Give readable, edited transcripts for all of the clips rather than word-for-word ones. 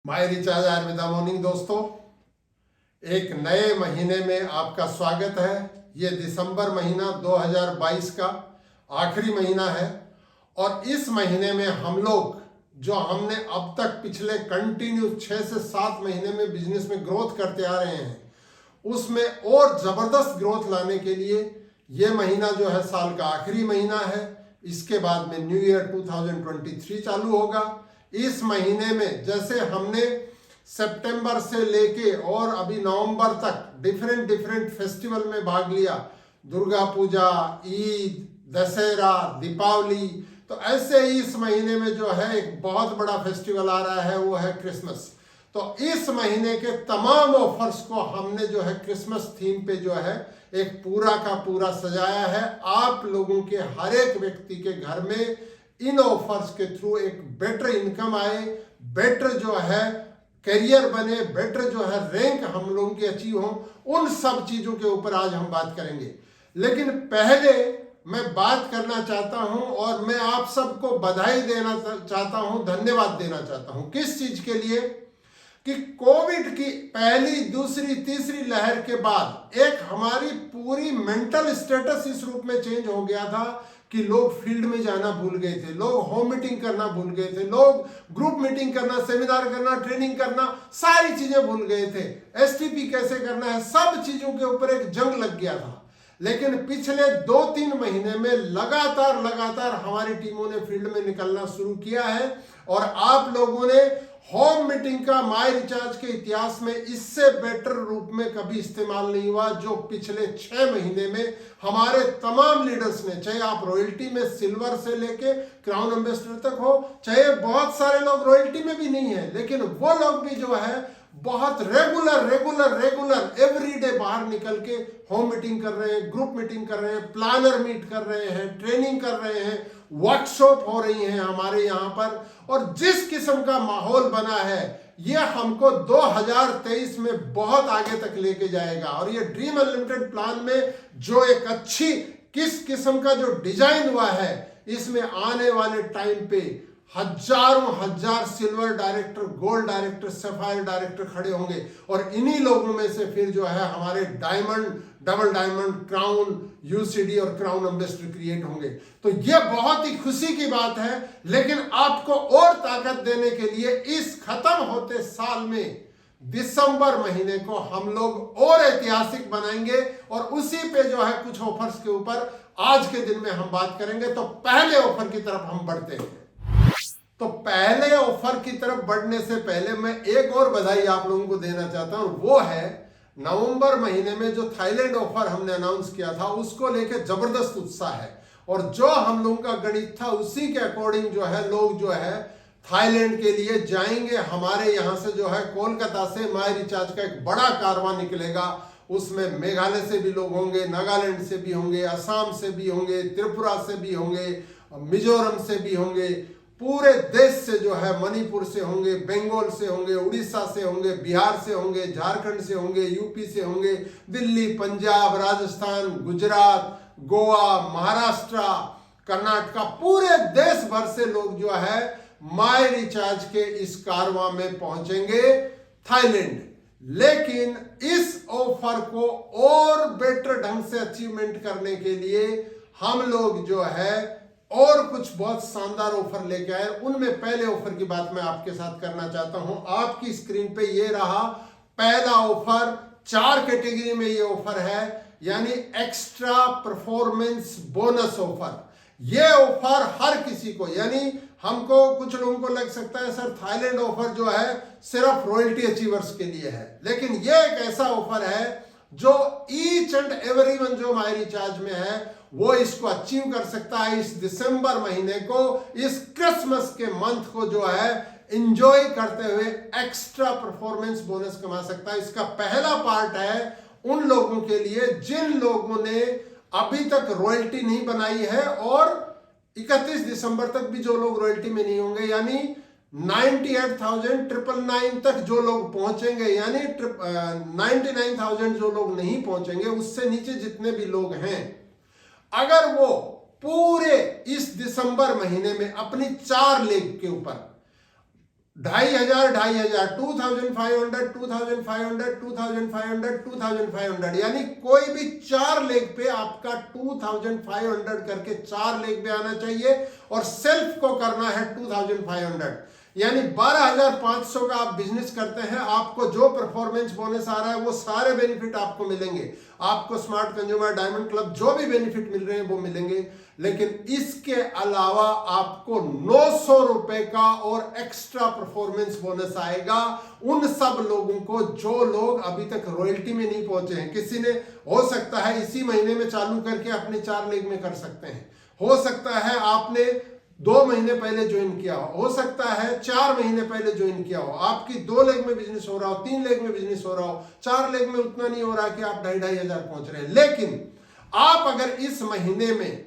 My recharge Ayurveda morning दोस्तों, एक नए महीने में आपका स्वागत है। ये दिसंबर महीना 2022 का आखिरी महीना है और इस महीने में हम लोग जो हमने अब तक पिछले कंटिन्यू 6 से 7 महीने में बिजनेस में ग्रोथ करते आ रहे हैं, उसमें और जबरदस्त ग्रोथ लाने के लिए ये महीना जो है साल का आखिरी महीना है। इसके बाद में न्यू ईयर 2023 चालू होगा। इस महीने में जैसे हमने सितंबर से लेके और अभी नवंबर तक डिफरेंट फेस्टिवल में भाग लिया, दुर्गा पूजा, ईद, दशहरा, दीपावली, तो ऐसे ही इस महीने में जो है एक बहुत बड़ा फेस्टिवल आ रहा है, वो है क्रिसमस। तो इस महीने के तमाम ऑफर्स को हमने जो है क्रिसमस थीम पे जो है एक पूरा का पूरा सजाया है। आप लोगों के हर एक व्यक्ति के घर में इन ऑफर्स के थ्रू एक बेटर इनकम आए, बेटर जो है करियर बने, बेटर जो है रैंक हम लोगों की अचीव हो, उन सब चीजों के ऊपर आज हम बात करेंगे। लेकिन पहले मैं बात करना चाहता हूं और मैं आप सबको बधाई देना चाहता हूं, धन्यवाद देना चाहता हूं। किस चीज के लिए? कि कोविड की पहली, दूसरी, तीसरी लहर के बाद एक हमारी पूरी मेंटल स्टेटस इस रूप में चेंज हो गया था कि लोग फील्ड में जाना भूल गए थे, लोग होम मीटिंग करना भूल गए थे, लोग ग्रुप मीटिंग करना, सेमिनार करना, ट्रेनिंग करना, सारी चीजें भूल गए थे। एसटीपी कैसे करना है, सब चीजों के ऊपर एक जंग लग गया था। लेकिन पिछले 2-3 महीने में लगातार हमारी टीमों ने फील्ड में निकलना शुरू किया है और आप लोगों ने होम मीटिंग का माय रिचार्ज के इतिहास में इससे बेटर रूप में कभी इस्तेमाल नहीं हुआ, जो पिछले 6 महीने में हमारे तमाम लीडर्स ने, चाहे आप रॉयल्टी में सिल्वर से लेके क्राउन एम्बेसडर तक हो, चाहे बहुत सारे लोग रॉयल्टी में भी नहीं है, लेकिन वो लोग भी जो है बहुत रेगुलर एवरीडे बाहर निकल के होम मीटिंग कर रहे हैं, ग्रुप मीटिंग कर रहे हैं, प्लानर मीट कर रहे हैं, ट्रेनिंग कर रहे हैं, वर्कशॉप हो रही हैं हमारे यहाँ पर। और जिस किस्म का माहौल बना है, ये हमको 2023 में बहुत आगे तक लेके जाएगा। और ये ड्रीम अनलिमिटेड प्लान में जो एक अच्छी किस किस्म का जो डिजाइन हुआ है, इसमें आने वाले टाइम पे हजार silver director, gold director, sapphire director खड़े होंगे और इन्हीं लोगों में से फिर जो है हमारे diamond, double diamond, crown, UCD और क्राउन एम्बेसडर क्रिएट होंगे। तो ये बहुत ही खुशी की बात है। लेकिन आपको और ताकत देने के लिए इस खत्म होते साल में दिसंबर महीने को हम लोग और ऐतिहासिक बनाएंगे और उसी पे जो है कुछ ऑफर्स के ऊपर आज के दिन में हम बात करेंगे। तो पहले ऑफर की तरफ हम बढ़ते हैं। तो पहले ऑफर की तरफ बढ़ने से पहले मैं एक और बधाई आप लोगों को देना चाहता हूं। वो है नवंबर महीने में जो थाईलैंड ऑफर हमने अनाउंस किया था, उसको लेके जबरदस्त उत्साह है और जो हम लोगों का गणित था उसी के अकॉर्डिंग जो है लोग जो है थाईलैंड के लिए जाएंगे। हमारे यहां से जो है कोलकाता से माय रिचार्ज का एक बड़ा कारवां निकलेगा। उसमें मेघालय से भी लोग होंगे, नागालैंड से भी होंगे, असम से भी होंगे, त्रिपुरा से भी होंगे, मिजोरम से भी होंगे, पूरे देश से जो है, मणिपुर से होंगे, बंगाल से होंगे, उड़ीसा से होंगे, बिहार से होंगे, झारखंड से होंगे, यूपी से होंगे, दिल्ली, पंजाब, राजस्थान, गुजरात, गोवा, महाराष्ट्र, कर्नाटका, पूरे देश भर से लोग जो है माय रिचार्ज के इस कारवां में पहुंचेंगे थाईलैंड। लेकिन इस ऑफर को और बेटर ढंग से अचीवमेंट करने के लिए हम लोग जो है और कुछ बहुत शानदार ऑफर लेके आए। उनमें पहले ऑफर की बात मैं आपके साथ करना चाहता हूं। आपकी स्क्रीन पे ये रहा पहला ऑफर। 4 कैटेगरी में ये ऑफर है, यानी एक्स्ट्रा परफॉर्मेंस बोनस ऑफर। ये ऑफर हर किसी को, यानी हमको कुछ लोगों को लग सकता है सर थाईलैंड ऑफर जो है सिर्फ रॉयल्टी अचीवर्स के लिए है, लेकिन ये एक ऐसा ऑफर है जो ईच एंड एवरीवन जो माय रिचार्ज में है वो इसको अचीव कर सकता है। इस दिसंबर महीने को, इस क्रिसमस के मंथ को जो है एंजॉय करते हुए एक्स्ट्रा परफॉर्मेंस बोनस कमा सकता है। इसका पहला पार्ट है उन लोगों के लिए जिन लोगों ने अभी तक रॉयल्टी नहीं बनाई है और 31 दिसंबर तक भी जो लोग रॉयल्टी में नहीं होंगे, यानी 98,999 तक जो लोग पहुंचेंगे, यानी 99,000 जो लोग नहीं पहुंचेंगे, उससे नीचे जितने भी लोग हैं, अगर वो पूरे इस दिसंबर महीने में अपनी 4 लेग के ऊपर 2,500, 2,500, 2,500, 2,500, 2,500, 2,500, यानी कोई भी 4 लेग पे आपका 2,500 करके 4 लेग पे आना चाहिए और सेल्फ को करना है 2,500, यानी 12,500 का आप बिजनेस करते हैं, आपको जो परफॉर्मेंस बोनस आ रहा है वो सारे बेनिफिट आपको मिलेंगे। आपको स्मार्ट कंज्यूमर, डायमंड क्लब जो भी बेनिफिट मिल रहे हैं वो मिलेंगे, लेकिन इसके अलावा आपको 900 रुपए का और एक्स्ट्रा परफॉर्मेंस बोनस आएगा उन सब लोगों को जो लोग अभी तक रॉयल्टी में नहीं पहुंचे हैं। किसी ने हो सकता है इसी महीने में चालू करके अपने 4 लेग में कर सकते हैं, हो सकता है आपने 2 महीने पहले ज्वाइन किया हो सकता है 4 महीने पहले ज्वाइन किया हो, आपकी 2 लेग में बिजनेस हो रहा हो, 3 लेग में बिजनेस हो रहा हो, 4 लेग में उतना नहीं हो रहा कि आप 2,500 पहुंच रहे हैं। लेकिन आप अगर इस महीने में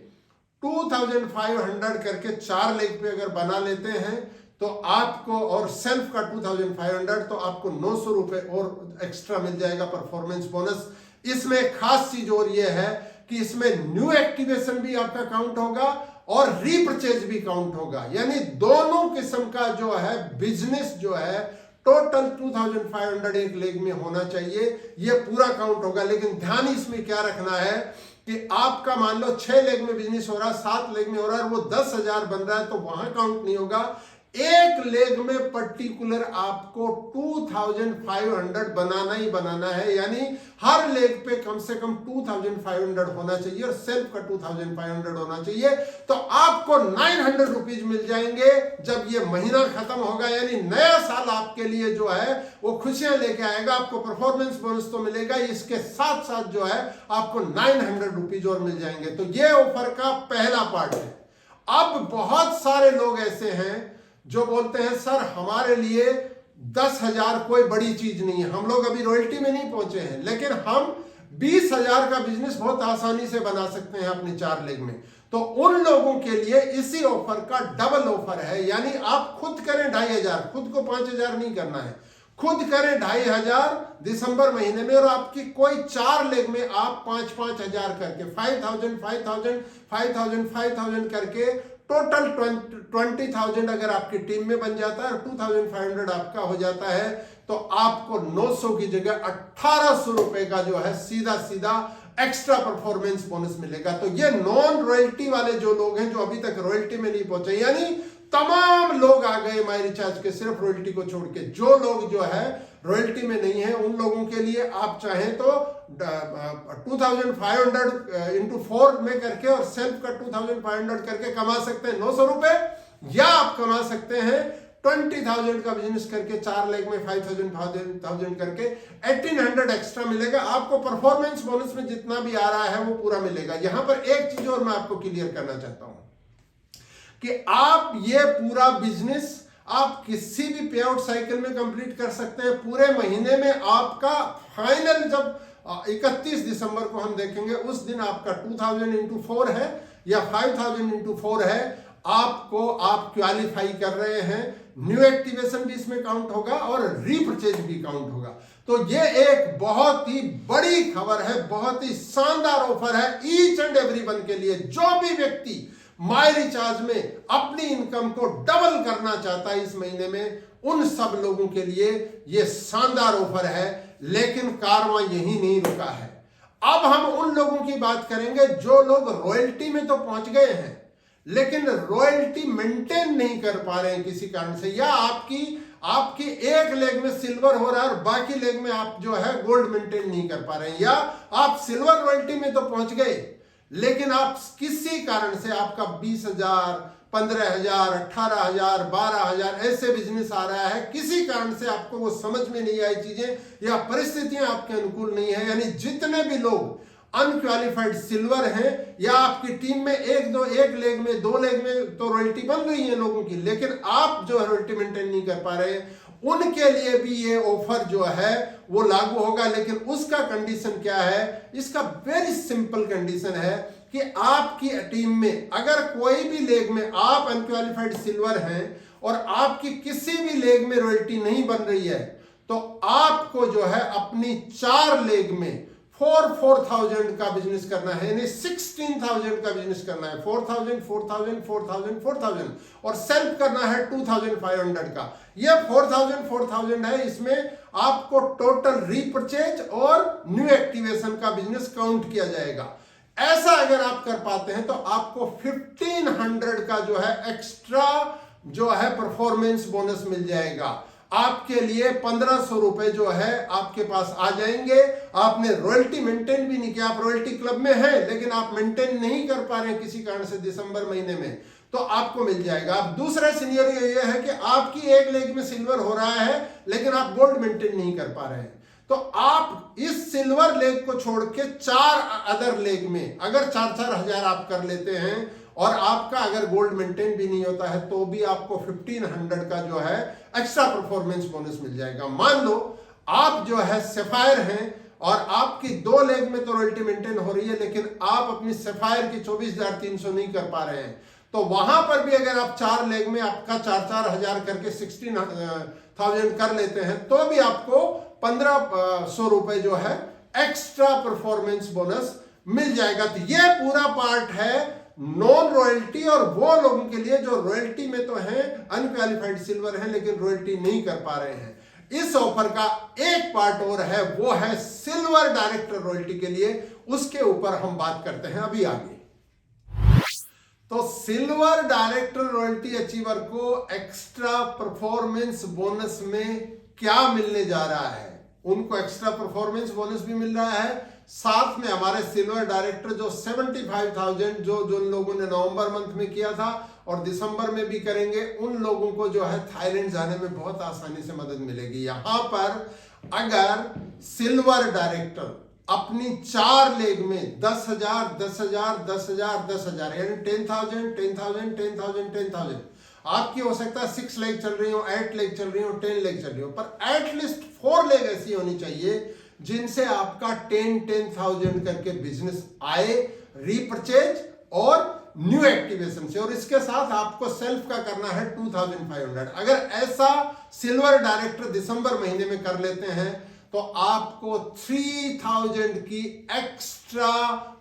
2,500 करके 4 लेग पे अगर बना लेते हैं तो आपको, और सेल्फ का 2,500, तो आपको 900 रुपए और एक्स्ट्रा मिल जाएगा परफॉर्मेंस बोनस। इसमें एक खास चीज और ये है कि इसमें न्यू एक्टिवेशन भी आपका काउंट होगा और रीपरचेज भी काउंट होगा, यानी दोनों किस्म का जो है बिजनेस जो है टोटल 2,500 एक लेग में होना चाहिए, ये पूरा काउंट होगा। लेकिन ध्यान इसमें क्या रखना है कि आपका मान लो 6 लेग में बिजनेस हो रहा है, 7 लेग में हो रहा है, वो 10,000 बन रहा है तो वहां काउंट नहीं होगा। एक लेग में पर्टिकुलर आपको 2,500 बनाना ही बनाना है, यानी हर लेग पे कम से कम 2,500 होना चाहिए और सेल्फ का 2,500 होना चाहिए, तो आपको 900 रुपीज मिल जाएंगे जब ये महीना खत्म होगा। यानी नया साल आपके लिए जो है वो खुशियां लेके आएगा, आपको परफॉर्मेंस बोनस तो मिलेगा, इसके साथ साथ जो है आपको 900 रुपीज और मिल जाएंगे। तो ये ऑफर का पहला पार्ट है। अब बहुत सारे लोग ऐसे हैं जो बोलते हैं सर हमारे लिए 10,000 कोई बड़ी चीज नहीं है, हम लोग अभी रॉयल्टी में नहीं पहुंचे हैं, लेकिन हम 20,000 का बिजनेस बहुत आसानी से बना सकते हैं अपने 4 लेग में। तो उन लोगों के लिए इसी ऑफर का डबल ऑफर है, यानी आप खुद करें 2,500, खुद को 5,000 नहीं करना है, खुद करें 2,500 दिसंबर महीने में और आपकी कोई 4 लेग में आप 5,000 करके 5,000, 5,000, 5,000, 5,000 करके टोटल 20,000 अगर आपकी टीम में बन जाता है और 2,500 आपका हो जाता है तो आपको 900 की जगह 1,800 रुपए का जो है सीधा सीधा एक्स्ट्रा परफॉर्मेंस बोनस मिलेगा। तो ये नॉन रॉयल्टी वाले जो लोग हैं जो अभी तक रॉयल्टी में नहीं पहुंचे, यानी तमाम लोग आ गए माई रिचार्ज के सिर्फ रॉयल्टी को छोड़ के, जो लोग जो है रॉयल्टी में नहीं है उन लोगों के लिए आप चाहें तो 2,500 इंटू 4 में करके और सेल्फ का 2,500 करके कमा सकते हैं 900 रुपए, या आप कमा सकते हैं 20,000 का बिजनेस करके 4 लेग में 5,000 करके 1,800 एक्स्ट्रा मिलेगा। आपको परफॉर्मेंस बोनस में जितना भी आ रहा है वो पूरा मिलेगा। यहां पर एक चीज और मैं आपको क्लियर करना चाहता हूं कि आप ये पूरा बिजनेस आप किसी भी पे आउट साइकिल में कंप्लीट कर सकते हैं। पूरे महीने में आपका फाइनल जब 31 दिसंबर को हम देखेंगे उस दिन आपका 2,000 इंटू 4 है या 5,000 इंटू 4 है, आपको आप क्वालिफाई कर रहे हैं, न्यू एक्टिवेशन भी इसमें काउंट होगा और रीपरचेज भी काउंट होगा। तो ये एक बहुत ही बड़ी खबर है, बहुत ही शानदार ऑफर है ईच एंड एवरीवन के लिए। जो भी व्यक्ति माई रिचार्ज में अपनी इनकम को डबल करना चाहता है इस महीने में, उन सब लोगों के लिए यह शानदार ऑफर है। लेकिन कारवां यही नहीं रुका है, अब हम उन लोगों की बात करेंगे जो लोग रॉयल्टी में तो पहुंच गए हैं लेकिन रॉयल्टी मेंटेन नहीं कर पा रहे हैं किसी कारण से, या आपकी एक लेग में सिल्वर हो रहा है और बाकी लेग में आप जो है गोल्ड मेंटेन नहीं कर पा रहे हैं, या आप सिल्वर रॉयल्टी में तो पहुंच गए लेकिन आप किसी कारण से आपका 20,000, 15,000, 18,000, 12,000 ऐसे बिजनेस आ रहा है, किसी कारण से आपको वो समझ में नहीं आई चीजें या परिस्थितियां आपके अनुकूल नहीं है, यानी जितने भी लोग अनक्वालिफाइड सिल्वर हैं या आपकी टीम में एक लेग में 2 लेग में तो रॉयल्टी बन रही है लोगों की, लेकिन आप जो है रॉयल्टी मेंटेन नहीं कर पा रहे हैं, उनके लिए भी ये ऑफर जो है वो लागू होगा। लेकिन उसका कंडीशन क्या है? इसका वेरी सिंपल कंडीशन है कि आपकी टीम में अगर कोई भी लेग में आप अनक्वालिफाइड सिल्वर हैं और आपकी किसी भी लेग में रॉयल्टी नहीं बन रही है तो आपको जो है अपनी 4 लेग में 4,000 का बिजनेस करना है, यानी 16,000 का बिजनेस करना है, 4,000 4,000 4,000 4,000, और सेल्फ करना है 2,500 का। ये 4,000 है, इसमें आपको टोटल रीपरचेज और न्यू एक्टिवेशन का बिजनेस काउंट किया जाएगा। ऐसा अगर आप कर पाते हैं तो आपको 1,500 का जो है एक्स्ट्रा जो है परफॉर्मेंस बोनस मिल जाएगा। आपके लिए 1,500 रुपए जो है आपके पास आ जाएंगे। आपने रॉयल्टी मेंटेन भी नहीं किया, आप रॉयल्टी क्लब में हैं लेकिन आप मेंटेन नहीं कर पा रहे हैं किसी कारण से दिसंबर महीने में, तो आपको मिल जाएगा। अब दूसरा सिनेरियो ये है कि आपकी एक लेग में सिल्वर हो रहा है लेकिन आप गोल्ड मेंटेन नहीं कर पा रहे हैं, तो आप इस सिल्वर लेग को छोड़ के 4 अदर लेग में अगर 4-4 हजार आप कर लेते हैं और आपका अगर गोल्ड मेंटेन भी नहीं होता है तो भी आपको 1,500 का जो है एक्स्ट्रा परफॉर्मेंस बोनस मिल जाएगा। मान लो आप जो है सफायर हैं और आपकी 2 लेग में तो रॉयल्टी मेंटेन हो रही है लेकिन आप अपनी सफायर की 24,300 नहीं कर पा रहे हैं, तो वहां पर भी अगर आप 4 लेग में आपका 4-4 हजार करके 16,000 कर लेते हैं तो भी आपको 1,500 रुपए जो है एक्स्ट्रा परफॉर्मेंस बोनस मिल जाएगा। तो ये पूरा पार्ट है नॉन रॉयल्टी और वो लोगों के लिए जो रॉयल्टी में तो हैं, अनक्वालिफाइड सिल्वर हैं लेकिन रॉयल्टी नहीं कर पा रहे हैं। इस ऑफर का एक पार्ट और है, वो है सिल्वर डायरेक्टर रॉयल्टी के लिए, उसके ऊपर हम बात करते हैं अभी आगे। तो सिल्वर डायरेक्टर रॉयल्टी अचीवर को एक्स्ट्रा परफॉर्मेंस बोनस में क्या मिलने जा रहा है? उनको एक्स्ट्रा परफॉर्मेंस बोनस भी मिल रहा है, साथ में हमारे सिल्वर डायरेक्टर जो 75,000 जो लोगों ने नवंबर मंथ में किया था और दिसंबर में भी करेंगे, उन लोगों को जो है थाईलैंड जाने में बहुत आसानी से मदद मिलेगी। यहां पर अगर सिल्वर डायरेक्टर अपनी 4 लेग में 10,000 10,000 10,000 10,000 यानी 10,000 10,000 10,000 10,000, आपकी हो सकता है 6 लेग चल रही हो, 8 लेग चल रही हो, 10 लेग चल रही हो, पर एटलीस्ट 4 लेग ऐसी होनी चाहिए जिनसे आपका 10,000 करके बिजनेस आए रीपरचेज और न्यू एक्टिवेशन से, और इसके साथ आपको सेल्फ का करना है 2,500। अगर ऐसा सिल्वर डायरेक्टर दिसंबर महीने में कर लेते हैं तो आपको 3,000 की एक्स्ट्रा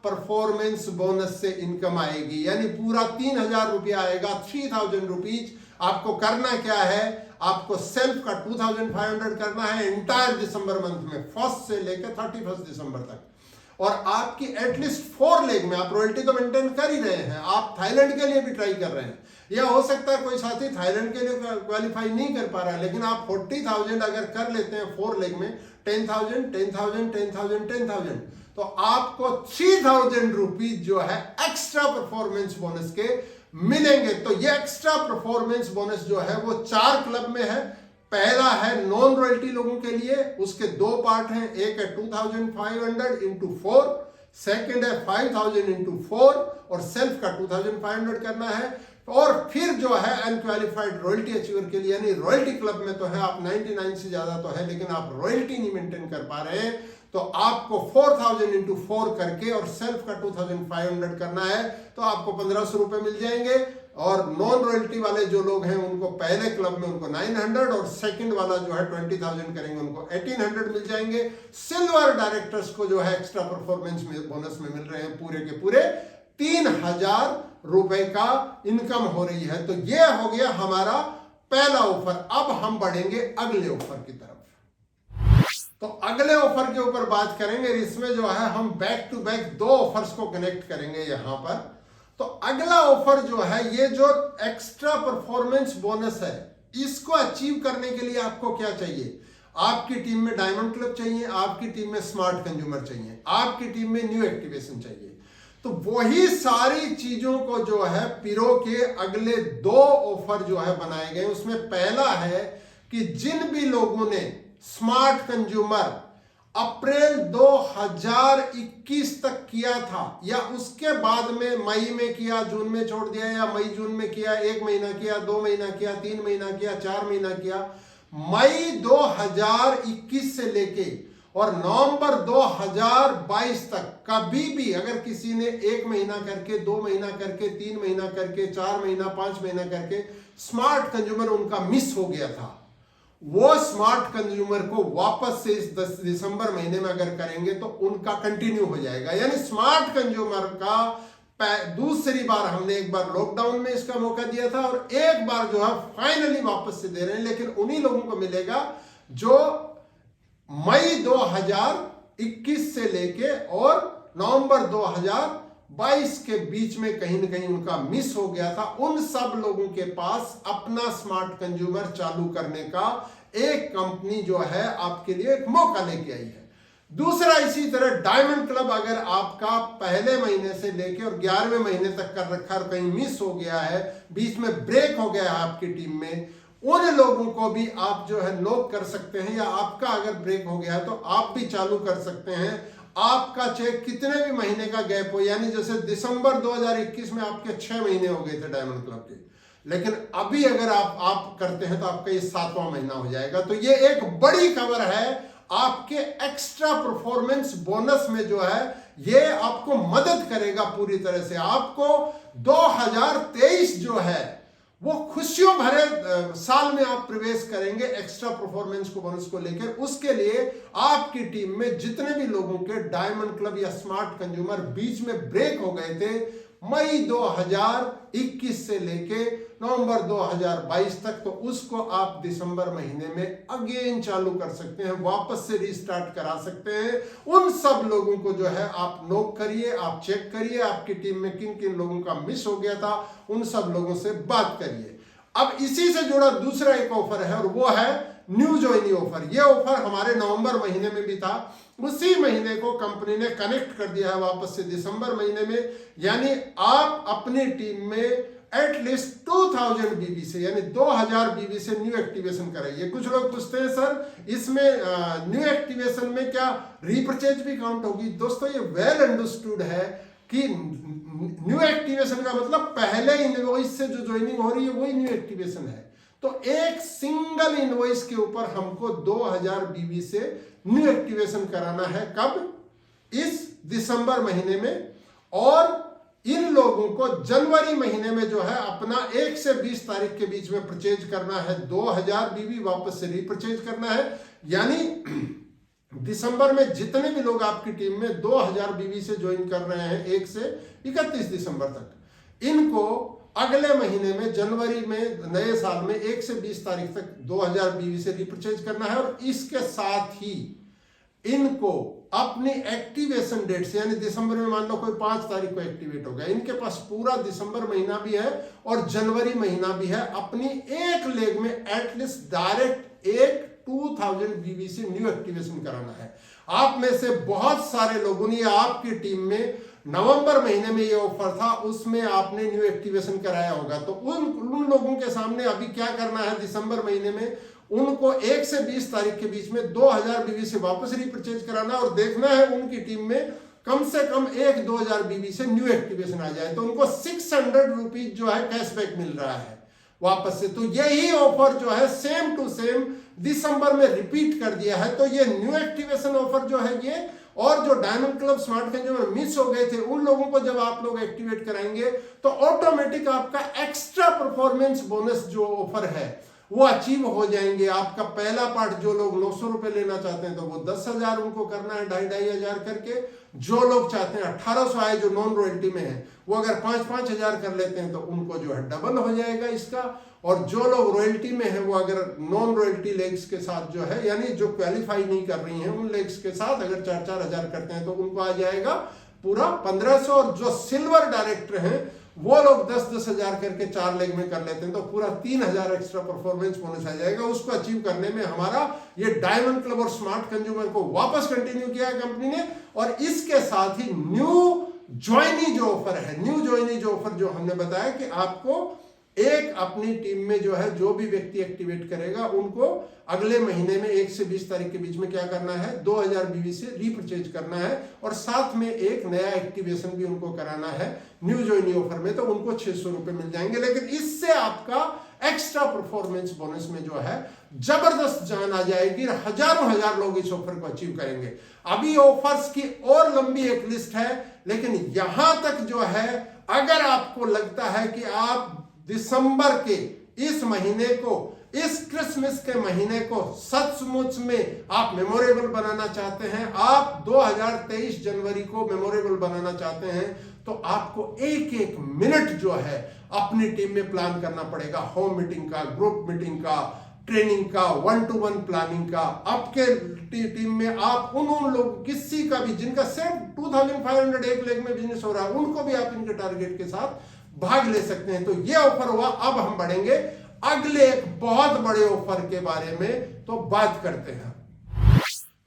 परफॉर्मेंस बोनस से इनकम आएगी, यानी पूरा 3,000 रुपया आएगा। 3,000 रुपीज आपको करना क्या है, आपको सेल्फ का 2,500 करना है एंटायर दिसंबर मंथ में, 1st से लेकर 31 दिसंबर तक, और आपकी एटलीस्ट 4 लेग में आप रॉयल्टी तो मेंटेन कर ही रहे हैं, आप थाईलैंड के लिए भी ट्राई कर रहे हैं, या हो सकता है कोई साथी थाईलैंड के लिए क्वालिफाई नहीं कर पा रहा है लेकिन आप 40,000 अगर कर लेते हैं 4 लेग में, 10,000 10,000 10,000 10,000, तो आपको 3,000 रुपीज जो है एक्स्ट्रा परफॉर्मेंस बोनस के मिलेंगे। तो ये एक्स्ट्रा परफॉर्मेंस बोनस जो है वो 4 क्लब में है। पहला है नॉन रॉयल्टी लोगों के लिए, उसके 2 पार्ट हैं, एक है 2,500 इंटू 4, सेकेंड है 5,000 इंटू 4 और सेल्फ का 2,500 करना है, और फिर जो है अनक्वालिफाइड रॉयल्टी अचीवर के लिए, यानी रॉयल्टी क्लब में तो है आप 99 से ज्यादा तो है लेकिन आप रॉयल्टी नहीं मेंटेन कर पा रहे हैं, तो आपको 4,000 इंटू 4 करके और सेल्फ का 2,500 करना है, तो आपको 1,500 रुपए मिल जाएंगे। और नॉन रॉयल्टी वाले जो लोग हैं उनको पहले क्लब में उनको 900 और सेकंड वाला जो है 20,000 करेंगे उनको 1,800 मिल जाएंगे। सिल्वर डायरेक्टर्स को जो है एक्स्ट्रा परफॉर्मेंस बोनस में मिल रहे हैं पूरे के पूरे 3,000 रुपए का इनकम हो रही है। तो ये हो गया हमारा पहला ऑफर। अब हम बढ़ेंगे अगले ऑफर की तरफ। तो अगले ऑफर के ऊपर बात करेंगे, इसमें जो है हम बैक टू बैक 2 ऑफर्स को कनेक्ट करेंगे यहां पर। तो अगला ऑफर जो है, ये जो एक्स्ट्रा परफॉर्मेंस बोनस है, इसको अचीव करने के लिए आपको क्या चाहिए? आपकी टीम में डायमंड क्लब चाहिए, आपकी टीम में स्मार्ट कंज्यूमर चाहिए, आपकी टीम में न्यू एक्टिवेशन चाहिए। तो वही सारी चीजों को जो है पिरो के अगले 2 ऑफर जो है बनाए गए। उसमें पहला है कि जिन भी लोगों ने स्मार्ट कंज्यूमर अप्रैल 2021 तक किया था या उसके बाद में मई में किया, जून में छोड़ दिया, या मई जून में किया, 1 महीना किया, 2 महीना किया, 3 महीना किया, 4 महीना किया, मई 2021 से लेके और नवंबर 2022 तक कभी भी अगर किसी ने 1 महीना करके, 2 महीना करके, 3 महीना करके, 4 महीना, 5 महीना करके स्मार्ट कंज्यूमर उनका मिस हो गया था, वो स्मार्ट कंज्यूमर को वापस से इस 10 दिसंबर महीने में अगर करेंगे तो उनका कंटिन्यू हो जाएगा। यानी स्मार्ट कंज्यूमर का दूसरी बार, हमने एक बार लॉकडाउन में इसका मौका दिया था और एक बार जो है फाइनली वापस से दे रहे हैं, लेकिन उन्हीं लोगों को मिलेगा जो मई 2021 से लेके और नवंबर 2022 के बीच में कहीं ना कहीं उनका मिस हो गया था। उन सब लोगों के पास अपना स्मार्ट कंज्यूमर चालू करने का एक कंपनी जो है आपके लिए एक मौका लेके आई है। दूसरा, इसी तरह डायमंड क्लब अगर आपका पहले महीने से लेके और 11वें महीने तक कर रखा और कहीं मिस हो गया है, बीच में ब्रेक हो गया है आपकी टीम में, उन लोगों को भी आप जो है नोक कर सकते हैं, या आपका अगर ब्रेक हो गया है तो आप भी चालू कर सकते हैं। आपका चेक कितने भी महीने का गैप हो, यानी जैसे दिसंबर 2021 में आपके 6 महीने हो गए थे डायमंड क्लब के, लेकिन अभी अगर आप करते हैं तो आपका ये 7वां महीना हो जाएगा। तो ये एक बड़ी खबर है आपके एक्स्ट्रा परफॉर्मेंस बोनस में जो है, ये आपको मदद करेगा पूरी तरह से। आपको 2023 जो है वो खुशियों भरे साल में आप प्रवेश करेंगे एक्स्ट्रा परफॉर्मेंस को बोनस को लेकर। उसके लिए आपकी टीम में जितने भी लोगों के डायमंड क्लब या स्मार्ट कंज्यूमर बीच में ब्रेक हो गए थे मई 2021 से लेके नवंबर 2022 तक, तो उसको आप दिसंबर महीने में अगेन चालू कर सकते हैं, वापस से रीस्टार्ट करा सकते हैं। उन सब लोगों को जो है आप नोट करिए, आप चेक करिए आपकी टीम में किन किन लोगों का मिस हो गया था, उन सब लोगों से बात करिए। अब इसी से जुड़ा दूसरा एक ऑफर है और वो है न्यू ज्वाइनी ऑफर। ये ऑफर हमारे नवंबर महीने में भी था, उसी महीने को कंपनी ने कनेक्ट कर दिया है वापस से दिसंबर महीने में। यानी आप अपनी टीम में एटलीस्ट 2000 बीबी से, यानी 2000 बीबी से न्यू एक्टिवेशन कराइए। कुछ लोग पूछते हैं सर इसमें न्यू एक्टिवेशन में क्या रीपरचेज भी काउंट होगी? दोस्तों ये वेल अंडरस्टूड है कि न्यू एक्टिवेशन का मतलब पहले इनवॉइस से जो ज्वाइनिंग हो रही है वही न्यू एक्टिवेशन है। तो एक सिंगल इनवॉइस के ऊपर हमको 2000 बीबी से न्यू एक्टिवेशन कराना है। कब? इस दिसंबर महीने में। और इन लोगों को जनवरी महीने में जो है अपना 1 से 20 तारीख के बीच में परचेज करना है 2000 बीबी, वापस से रीपरचेज करना है। यानी दिसंबर में जितने भी लोग आपकी टीम में 2000 बीबी से ज्वाइन कर रहे हैं 1 से 31 दिसंबर तक, इनको अगले महीने में जनवरी में नए साल में 1 से 20 तारीख तक 2000 बीबी से रिपरचेज करना है। और इसके साथ ही इनको अपनी एक्टिवेशन डेट से, यानी दिसंबर में मान लो कोई 5 तारीख को एक्टिवेट हो गया, इनके पास पूरा दिसंबर महीना भी है और जनवरी महीना भी है, अपनी एक लेग में एटलीस्ट डायरेक्ट एक 2000 बीबी से न्यू एक्टिवेशन कराना है। आप में से बहुत सारे लोगों ने, आपकी टीम में नवंबर महीने में ये ऑफर था, उसमें आपने न्यू एक्टिवेशन कराया होगा। तो उन लोगों के सामने अभी क्या करना है, दिसंबर महीने में उनको 1 से 20 तारीख के बीच में 2000 बीबी से वापस रीपरचेज कराना और देखना है उनकी टीम में कम से कम 1-2000 बीबी से न्यू एक्टिवेशन आ जाए, तो उनको 600 रुपीज जो है कैशबैक मिल रहा है वापस से। तो यही ऑफर जो है सेम टू सेम दिसंबर में रिपीट कर दिया है। तो ये न्यू एक्टिवेशन ऑफर जो है ये, और जो diamond club smart consumer miss हो गए थे उन लोगों को जब आप लोग एक्टिवेट कराएंगे तो ऑटोमेटिक आपका एक्स्ट्रा परफॉर्मेंस बोनस जो ऑफर है वो अचीव हो जाएंगे। आपका पहला पार्ट जो लोग 900 रुपए लेना चाहते हैं तो वो 10,000 उनको करना है, 2,500 करके। जो लोग चाहते हैं 1800 आए जो नॉन रॉयल्टी में है, वो अगर 5,000 कर लेते हैं तो उनको जो है डबल हो जाएगा इसका। और जो लोग रॉयल्टी में है वो अगर नॉन रॉयल्टी लेग्स के साथ जो है, यानी जो क्वालिफाई नहीं कर रही हैं उन लेग्स के साथ अगर 4,000 करते हैं तो उनको आ जाएगा पूरा 1500। और जो सिल्वर डायरेक्टर हैं वो लोग 10,000 करके 4 लेग में कर लेते हैं तो पूरा 3,000 एक्स्ट्रा परफॉर्मेंस बोनस आ जाएगा। उसको अचीव करने में हमारा ये डायमंड क्लब और स्मार्ट कंज्यूमर को वापस कंटिन्यू किया है कंपनी ने। और इसके साथ ही न्यू ज्वाइनी जो ऑफर है, न्यू ज्वाइनी जो ऑफर जो हमने बताया कि आपको एक अपनी टीम में जो है जो भी व्यक्ति एक्टिवेट करेगा उनको अगले महीने में 1 से 20 तारीख के बीच में क्या करना है, 2000 बीबी से रीपरचेज करना है और साथ में एक नया एक्टिवेशन भी उनको कराना है न्यू ज्वाइनी ऑफर में, तो उनको 600 रुपए मिल जाएंगे। लेकिन इससे आपका एक्स्ट्रा परफॉर्मेंस बोनस में जो है जबरदस्त जान आ जाएगी, हजार लोग इस ऑफर को अचीव करेंगे। अभी ऑफर्स की और लंबी एक लिस्ट है, लेकिन यहां तक जो है अगर आपको लगता है कि आप दिसंबर के इस महीने को इस क्रिसमस के महीने को सचमुच में आप मेमोरेबल बनाना चाहते हैं, आप 2023 जनवरी को मेमोरेबल बनाना चाहते हैं, तो आपको एक एक मिनट जो है अपनी टीम में प्लान करना पड़ेगा। होम मीटिंग का, ग्रुप मीटिंग का, ट्रेनिंग का, 1-to-1 प्लानिंग का। आपके टीम में आप उन लोग किसी का भी जिनका सिर्फ 2500 एक लेग में बिजनेस हो रहा है, उनको भी आप इनके टारगेट के साथ भाग ले सकते हैं। तो ये ऑफर हुआ। अब हम बढ़ेंगे अगले एक बहुत बड़े ऑफर के बारे में, तो बात करते हैं।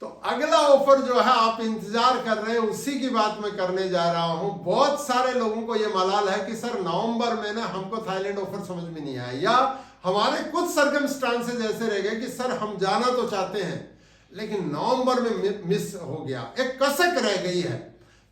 तो अगला ऑफर जो है आप इंतजार कर रहे हैं, उसी की बात मैं करने जा रहा हूं। बहुत सारे लोगों को यह मलाल है कि सर नवंबर में ना हमको थाईलैंड ऑफर समझ में नहीं आया, या हमारे कुछ सर्कमस्टांसेस ऐसे रह गए कि सर हम जाना तो चाहते हैं लेकिन नवंबर में मिस हो गया, एक कसक रह गई है।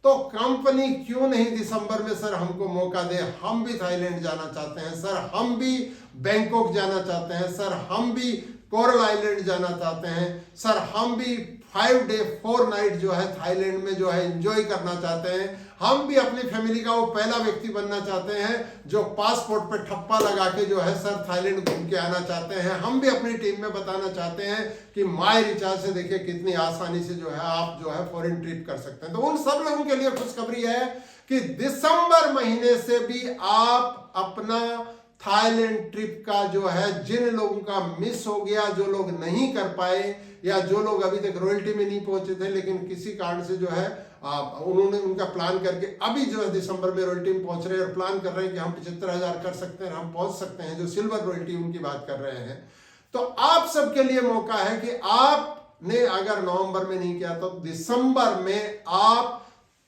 तो कंपनी क्यों नहीं दिसंबर में सर हमको मौका दे, हम भी थाईलैंड जाना चाहते हैं सर, हम भी बैंकॉक जाना चाहते हैं सर, हम भी कोरल आइलैंड जाना चाहते हैं सर, हम भी 5 डे 4 नाइट जो है थाईलैंड में जो है एंजॉय करना चाहते हैं, हम भी अपनी फैमिली का वो पहला व्यक्ति बनना चाहते हैं जो पासपोर्ट पे ठप्पा लगा के जो है सर थाईलैंड घूम के आना चाहते हैं। हम भी अपनी टीम में बताना चाहते हैं कि माई रिचार्ज से देखिए कितनी आसानी से जो है आप जो है फॉरेन ट्रिप कर सकते हैं। तो उन सब लोगों के लिए खुशखबरी है कि दिसंबर महीने से भी आप अपना थाईलैंड ट्रिप का जो है, जिन लोगों का मिस हो गया, जो लोग नहीं कर पाए या जो लोग अभी तक रॉयल्टी में नहीं पहुंचे थे लेकिन किसी कारण से जो है उन्होंने उनका प्लान करके अभी जो है दिसंबर में रॉयल्टी में पहुंच रहे हैं और प्लान कर रहे हैं कि हम 75,000 कर सकते हैं, हम पहुंच सकते हैं, जो सिल्वर रॉयल्टी उनकी बात कर रहे हैं। तो आप सबके लिए मौका है कि आपने अगर नवंबर में नहीं किया तो दिसंबर में आप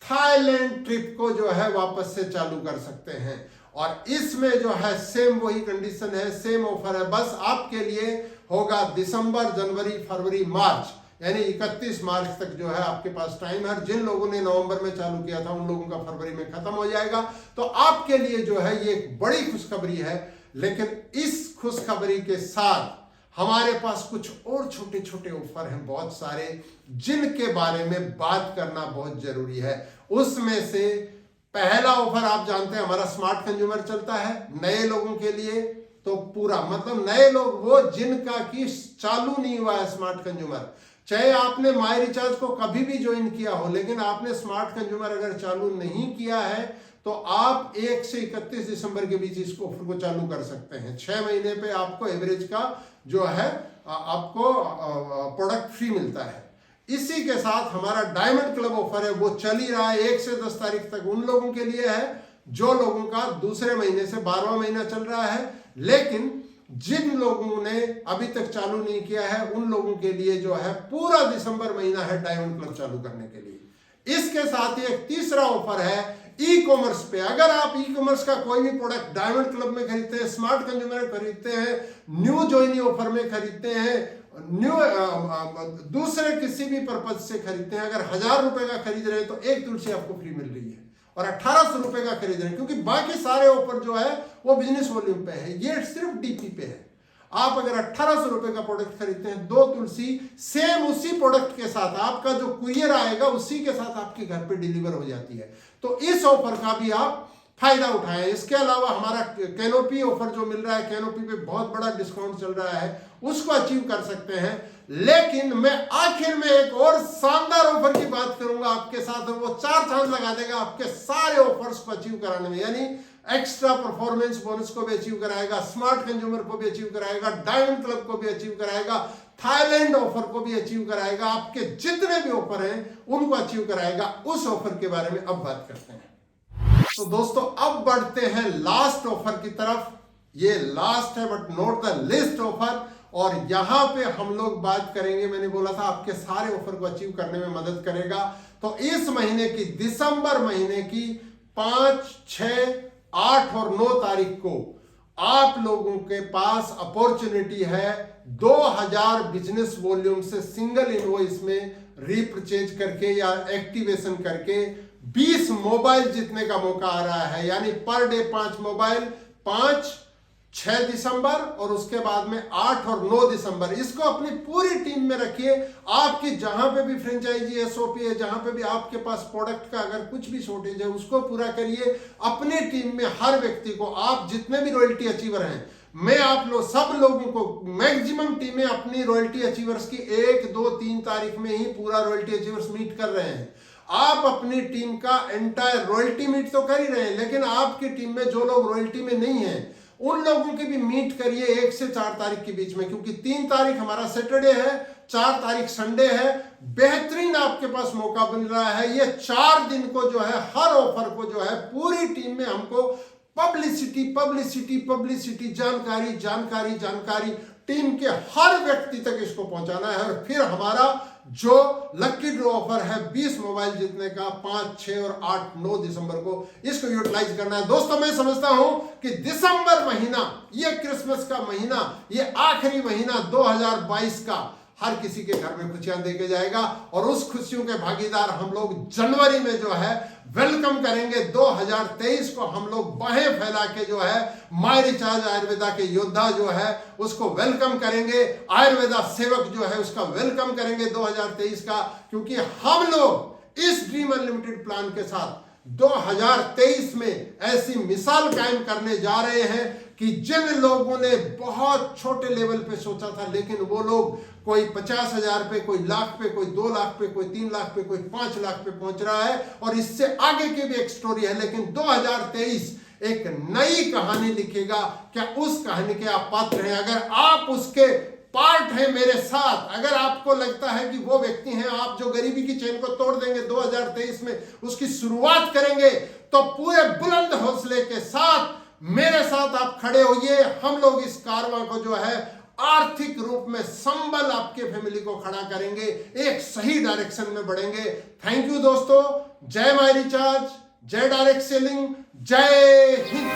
थाईलैंड ट्रिप को जो है वापस से चालू कर सकते हैं। और इसमें जो है सेम वही कंडीशन है, सेम ऑफर है, बस आपके लिए होगा दिसंबर, जनवरी, फरवरी, मार्च, यानी 31 मार्च तक जो है आपके पास टाइम है। जिन लोगों ने नवंबर में चालू किया था उन लोगों का फरवरी में खत्म हो जाएगा। तो आपके लिए जो है ये एक बड़ी खुशखबरी है, लेकिन इस खुशखबरी के साथ हमारे पास कुछ और छोटे छोटे ऑफर हैं बहुत सारे, जिनके बारे में बात करना बहुत जरूरी है। उसमें से पहला ऑफर आप जानते हैं हमारा स्मार्ट कंज्यूमर चलता है नए लोगों के लिए। तो पूरा मतलब नए लोग वो जिनका कि चालू नहीं हुआ है स्मार्ट कंज्यूमर, चाहे आपने माई रिचार्ज को कभी भी ज्वाइन किया हो, लेकिन आपने स्मार्ट कंज्यूमर अगर चालू नहीं किया है तो आप 1 से 31 दिसंबर के बीच इसको ऑफर को चालू कर सकते हैं। 6 महीने पे आपको एवरेज का जो है आपको प्रोडक्ट फ्री मिलता है। इसी के साथ हमारा डायमंड क्लब ऑफर है, वो चल ही रहा है 1 से 10 तारीख तक। उन लोगों के लिए है जो लोगों का दूसरे महीने से 12वां महीना चल रहा है, लेकिन जिन लोगों ने अभी तक चालू नहीं किया है उन लोगों के लिए जो है पूरा दिसंबर महीना है डायमंड क्लब चालू करने के लिए। इसके साथ ही एक तीसरा ऑफर है ई कॉमर्स पे। अगर आप ई कॉमर्स का कोई भी प्रोडक्ट डायमंड क्लब में खरीदते हैं, स्मार्ट कंज्यूमर खरीदते हैं, न्यू ज्वाइनी ऑफर में खरीदते हैं, न्यू दूसरे किसी भी पर्पज से खरीदते हैं, अगर 1000 रुपए का खरीद रहे हैं तो एक तुलसी आपको फ्री मिल रही है, और 1800 रुपए का खरीद रहे हैं, क्योंकि बाकी सारे ऑफर जो है वो बिजनेस वॉल्यूम पे है, ये सिर्फ डीपी पे है। आप अगर 1800 रुपए का प्रोडक्ट खरीदते हैं, 2 तुलसी सेम उसी प्रोडक्ट के साथ आपका जो कुरियर आएगा उसी के साथ आपके घर पे डिलीवर हो जाती है। तो इस ऑफर का भी आप फायदा उठाएं। इसके अलावा हमारा कैनोपी ऑफर जो मिल रहा है, कैनोपी पे बहुत बड़ा डिस्काउंट चल रहा है, उसको अचीव कर सकते हैं। लेकिन मैं आखिर में एक और शानदार ऑफर की बात करूंगा आपके साथ, वो 4 चांद लगा देगा आपके सारे ऑफर्स को अचीव कराने में, यानी एक्स्ट्रा परफॉर्मेंस बोनस को भी अचीव कराएगा, स्मार्ट कंज्यूमर को भी अचीव कराएगा, डायमंड क्लब को भी अचीव कराएगा, थाईलैंड ऑफर को भी अचीव कराएगा, आपके जितने भी ऑफर हैं उनको अचीव कराएगा। उस ऑफर के बारे में अब बात करते हैं। तो दोस्तों अब बढ़ते हैं लास्ट ऑफर की तरफ। ये लास्ट है but not the list offer, और यहां पे हम लोग बात करेंगे, मैंने बोला था आपके सारे ऑफर को अचीव करने में मदद करेगा। तो इस महीने की, दिसंबर महीने की 5, 6, 8 और 9 तारीख को आप लोगों के पास अपॉर्चुनिटी है 2000 बिजनेस वॉल्यूम से सिंगल इनवॉइस में रीपरचेज करके या एक्टिवेशन करके 20 मोबाइल जीतने का मौका आ रहा है। यानी पर डे 5 मोबाइल, 5, 6 दिसंबर और उसके बाद में 8 और 9 दिसंबर। इसको अपनी पूरी टीम में रखिए। आपकी जहां पे भी फ्रेंचाइजी एसओपी है, जहां पे भी आपके पास प्रोडक्ट का अगर कुछ भी शॉर्टेज है, उसको पूरा करिए। अपनी टीम में हर व्यक्ति को, आप जितने भी रॉयल्टी अचीवर हैं, मैं आप लोग सब लोगों को, मैक्सिमम टीमें अपनी रॉयल्टी अचीवर्स की 1, 2, 3 तारीख में ही पूरा रॉयल्टी अचीवर्स मीट कर रहे हैं। आप अपनी टीम का एंटायर रॉयल्टी मीट तो कर ही रहे हैं, लेकिन आपकी टीम में जो लोग रॉयल्टी में नहीं है उन लोगों की भी मीट करिए 1 से 4 तारीख के बीच में, क्योंकि 3 तारीख हमारा सैटरडे है, 4 तारीख संडे है। बेहतरीन आपके पास मौका मिल रहा है। ये 4 दिन को जो है, हर ऑफर को जो है पूरी टीम में हमको पब्लिसिटी पब्लिसिटी पब्लिसिटी, जानकारी जानकारी जानकारी, टीम के हर व्यक्ति तक इसको पहुंचाना है। और फिर हमारा जो लकी ड्रॉ ऑफर है 20 मोबाइल जीतने का 5, 6 और 8, 9 दिसंबर को, इसको यूटिलाइज करना है। दोस्तों मैं समझता हूं कि दिसंबर महीना, ये क्रिसमस का महीना, ये आखिरी महीना 2022 का हर किसी के घर में खुशियां देके जाएगा, और उस खुशियों के भागीदार हम लोग जनवरी में जो है वेलकम करेंगे। 2023 को हम लोग बाहें फैला के जो है माय रिचार्ज आयुर्वेदा के योद्धा जो है उसको वेलकम करेंगे, आयुर्वेदा सेवक जो है उसका वेलकम करेंगे 2023 का, क्योंकि हम लोग इस ड्रीम अनलिमिटेड प्लान के साथ 2023 में ऐसी मिसाल कायम करने जा रहे हैं कि जिन लोगों ने बहुत छोटे लेवल पे सोचा था, लेकिन वो लोग कोई 50,000 पे, कोई लाख पे, कोई 2 लाख पे, कोई 3 लाख पे, कोई 5 लाख पे पहुंच रहा है। और इससे आगे की भी एक स्टोरी है, लेकिन 2023 एक नई कहानी लिखेगा। क्या उस कहानी के आप पात्र हैं? अगर आप उसके पार्ट है मेरे साथ, अगर आपको लगता है कि वो व्यक्ति हैं आप जो गरीबी की चेन को तोड़ देंगे 2023 में, उसकी शुरुआत करेंगे, तो पूरे बुलंद हौसले के साथ मेरे साथ आप खड़े होइए। हम लोग इस कारवां को जो है आर्थिक रूप में संबल आपके फैमिली को खड़ा करेंगे, एक सही डायरेक्शन में बढ़ेंगे। थैंक यू दोस्तों। जय माय रिचार्ज, जय डायरेक्ट सेलिंग, जय हिंद।